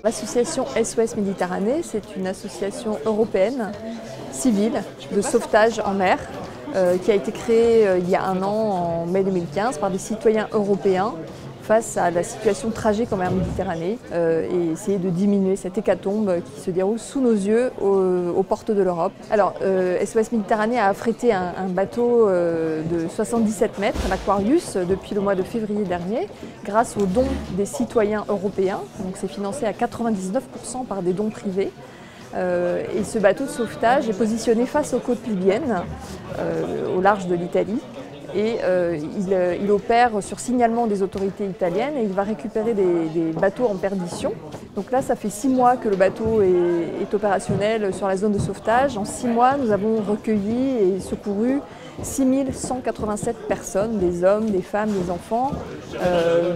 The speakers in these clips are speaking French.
L'association SOS Méditerranée, c'est une association européenne civile de sauvetage en mer qui a été créée il y a un an, en mai 2015, par des citoyens européens face à la situation tragique en mer Méditerranée et essayer de diminuer cette hécatombe qui se déroule sous nos yeux aux portes de l'Europe. Alors, SOS Méditerranée a affrété un bateau de 77 mètres, l'Aquarius, depuis le mois de février dernier, grâce aux dons des citoyens européens. Donc c'est financé à 99% par des dons privés. Et ce bateau de sauvetage est positionné face aux côtes libyennes, au large de l'Italie. Et il opère sur signalement des autorités italiennes et il va récupérer des bateaux en perdition. Donc là, ça fait 6 mois que le bateau est opérationnel sur la zone de sauvetage. En 6 mois, nous avons recueilli et secouru 6187 personnes, des hommes, des femmes, des enfants,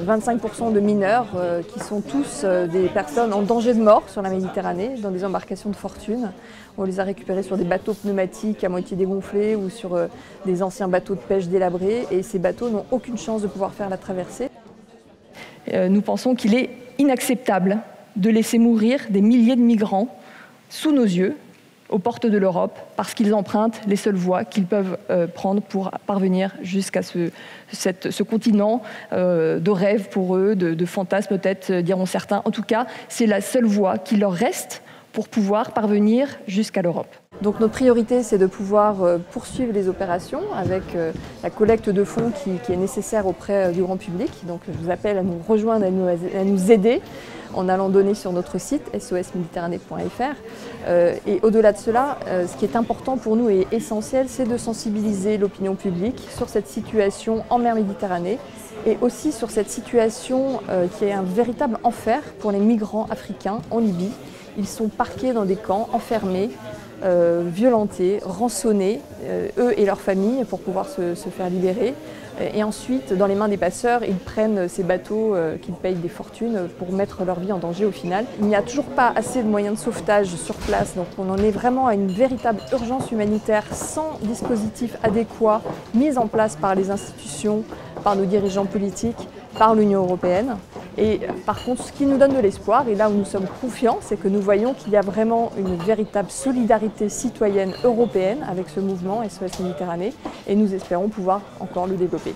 25% de mineurs qui sont tous des personnes en danger de mort sur la Méditerranée, dans des embarcations de fortune. On les a récupérés sur des bateaux pneumatiques à moitié dégonflés ou sur des anciens bateaux de pêche délabrés et ces bateaux n'ont aucune chance de pouvoir faire la traversée. Nous pensons qu'il est inacceptable de laisser mourir des milliers de migrants sous nos yeux, aux portes de l'Europe, parce qu'ils empruntent les seules voies qu'ils peuvent prendre pour parvenir jusqu'à ce continent de rêve pour eux, de fantasmes peut-être, diront certains. En tout cas, c'est la seule voie qui leur reste pour pouvoir parvenir jusqu'à l'Europe. Donc notre priorité, c'est de pouvoir poursuivre les opérations avec la collecte de fonds qui est nécessaire auprès du grand public. Donc je vous appelle à nous rejoindre, à nous aider en allant donner sur notre site sosméditerranée.fr. Et au-delà de cela, ce qui est important pour nous et essentiel, c'est de sensibiliser l'opinion publique sur cette situation en mer Méditerranée et aussi sur cette situation qui est un véritable enfer pour les migrants africains en Libye. Ils sont parqués dans des camps, enfermés, violentés, rançonnés, eux et leurs familles, pour pouvoir se faire libérer. Et ensuite, dans les mains des passeurs, ils prennent ces bateaux qu'ils payent des fortunes pour mettre leur vie en danger au final. Il n'y a toujours pas assez de moyens de sauvetage sur place, donc on en est vraiment à une véritable urgence humanitaire sans dispositif adéquat mis en place par les institutions, par nos dirigeants politiques, par l'Union européenne. Et par contre, ce qui nous donne de l'espoir, et là où nous sommes confiants, c'est que nous voyons qu'il y a vraiment une véritable solidarité citoyenne européenne avec ce mouvement SOS Méditerranée, et nous espérons pouvoir encore le développer.